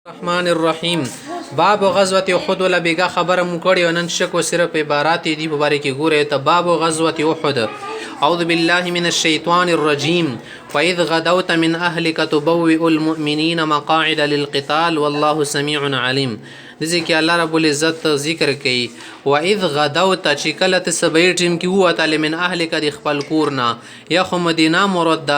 الرحمن الرحیم باب غزوة احد ولا بیگا خبره مو کړی نن شک و صرف عبارات دی په باره کې ګوره ته باب غزوة احد اعوذ بالله من الشیطان الرجیم واذ غدوت من اهلك تبوئ المؤمنین مقاعد للقتال والله سمیع علیم دې کې الله رب العزت ذکر کوي واذ غدوت چې کله ته سبې ټیم کې وته من اهلك د خپل کورنا یا خو مدینه مراد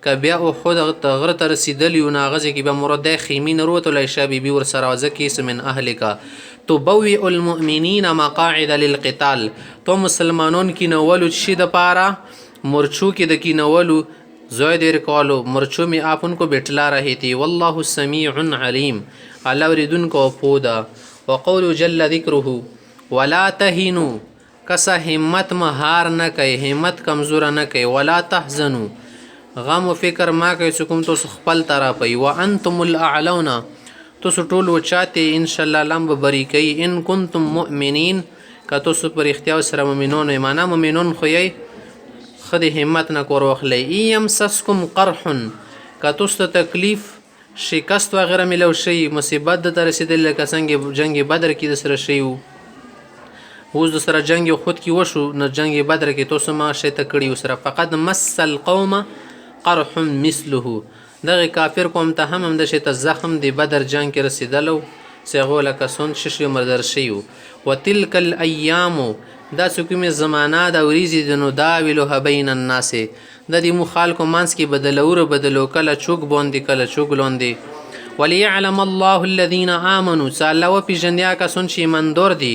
ک بیا احد غره ته رسیدلی او ناغزه کې به مراد خیمین وروت له شابي بي ور سره ځکه من اهلك تبوئ المؤمنین مقاعد للقتال تو مسلمانون کې نولو شي د پاره مرچو کې د کې نولو زوی دیر کولو مرچو می آپن کو بیٹلا رہی تھی والله سمیع علیم الله وریدن کو پودا وقول جل ذکره ولا تهینوا کسا همت مهار نه کوي همت کمزور نه کوي ولا تحزنوا غم و فکر ما کوي سکم تو خپل طرف پي وانتم الاعلون تو ټول وچاته ان شاء الله لم بری کوي ان کنتم مؤمنین که تو پر اختیار سره مؤمنون ایمانه مؤمنون خو خد همت نه کور واخلئ یمسسکم قرح که تاسو ته تکلیف شکست وغیره ملو شي مصیبت د رسیدل لکه څنګه جنگ بدر کې د سره شي اوس د سره جنگ خود کې وشو نه جنگ بدر کې تاسو ما شي ته کړی سره فقط مس القوم قرح مثله دغه کافر قوم ته هم د شي ته زخم د بدر جنگ کې رسیدلو سیغو لکه سون شش مردر شي وتلک الايام دا سکومه زمانہ دا وریزی د نو داولو بین الناس د دې مخالکو مانس کې بدلو کله چوک باندې کله چوک لاندې وليعلم الله الذين امنوا سالله و پیجندیا کسون چې ایماندار دي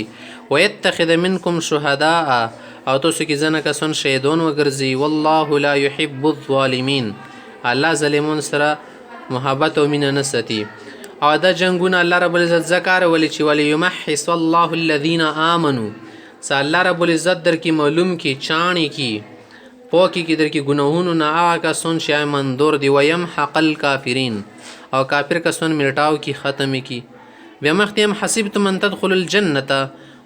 ويتخذ منكم شهداء او تاسو کې ځنه کسون شهیدون وګرځي والله لا يحب الظالمين الله ظالمون سره محبت او مینه نستی او دا جنگونه الله رب العزت ذکر ولي چې وليمحص الله الذين امنوا الله رب العزت در کی معلوم کی چانی کی پوکی کی در کی گناهونو نه آکا سون شای مندور دی ویم حق الکافرین او کافر کسون ملټاو کی ختم کی بیا مختیم حسبتم ان تدخل الجنه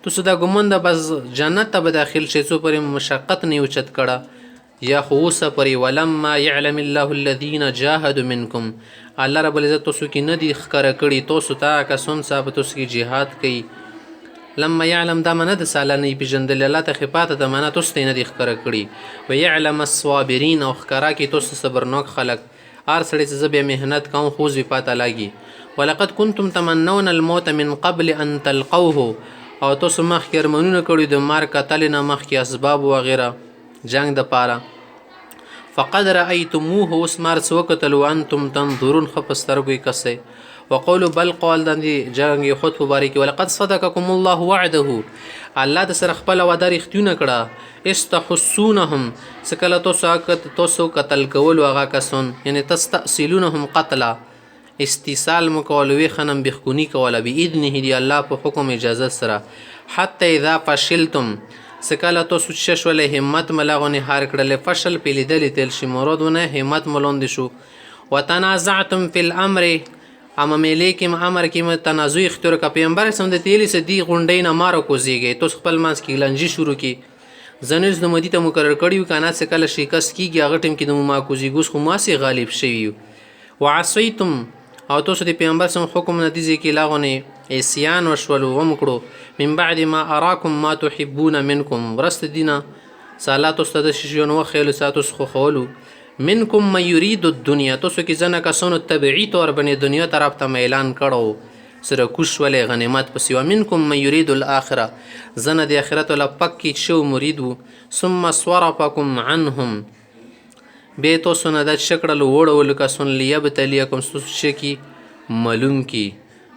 تو صدا ګمند بس جنت ته داخل شې سو پر مشقت نه اوچت کړه یا خوس پر ولما يعلم الله الذين جاهدوا منكم الله رب العزت تاسو کی ندی خکر کړي تاسو ته کسون صاحب تاسو کی jihad کوي لما يعلم دا منه د سالانه پیژندل الله ته خپاته د منه توسته نه دی خبره کړي ويعلم الصابرين او خکرا کې توسته صبرناک خلق ار سړی چې زبې مهنت کوم خو زی پاته لاګي ولقد كنتم تمنون الموت من قبل ان تلقوه او توسو مخ کې منونه کړی د مار قتل نه مخ کې اسباب و غیره جنگ د پاره فقد رايتموه اسمار سوکتل وانتم تنظرون خپسترګوي کسه وقولوا بل قول دندي جنگ خود مبارک ولقد صدقكم الله وعده الله د سره خپل وعده رښتونه کړه استحسونهم سکله توسو قتل کول واغه کسون یعنی تستأصلونهم قتلا استیصال مکولوي خنم بخونی کوله باذنه دی الله په حکم اجازه سره حتی اذا فشلتم سکله توسو ششول همت ملغونه هار کړل فشل پیلیدل تل شي مرادونه همت ملوند شو وتنازعتم في الامر اما ملیکم امر کې تنازع اختیار کا پیغمبر سم د تیلی سدی غونډې نه مارو کوزیږي تو خپل مانس کې لنجی شروع کی زنیز د مدی ته مقرر کړیو کانا سکل شکست کیږي هغه ټیم کې د ما کوزیګوس خو ماسي غالب شوی وعصیتم او تو د پیغمبر سم حکم نتیجه کې لاغونه اسیان وشولو ومکړو من بعد ما اراکم ما تحبون منکم ورست دینه صلات استاد شیشون و خیل ساتوس خو خولو منکم من یرید الدنیا تاسو کې ځنه کسانو طبيعي طور باندې دنیا طرف ته اعلان کړو سره کوش ولې غنیمت پسې و منکم من یرید الاخره ځنه د اخرت ول پکې شو مرید ثم صرفکم عنهم به تاسو نه د شکړل وړول کسون لیبتلیکم سوشکی معلوم کی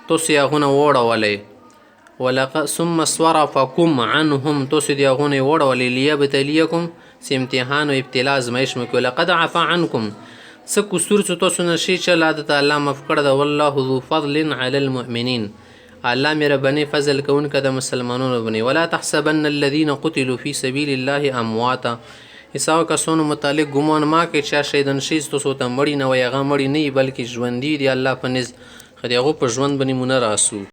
تاسو یغونه وړولې ولق ثم صرفکم عنهم تاسو دی یغونه وړولې لیبتلیکم سی امتحان و ابتلا ازمایش مکو لقد عفا عنكم سکستور څه تاسو نشي چې الله تعالی معاف کړ دا والله ذو فضل على المؤمنين الله مهرباني فضل کون کده مسلمانانو بني ولا تحسبن الذين قتلوا في سبيل الله امواتا حساب کسونو متعلق ګمان ما کې چې شهیدان شي تاسو ته مړی نه وي هغه مړی نه بلکې ژوندۍ دی الله په نس خدایغو په ژوند باندې مونږ راسو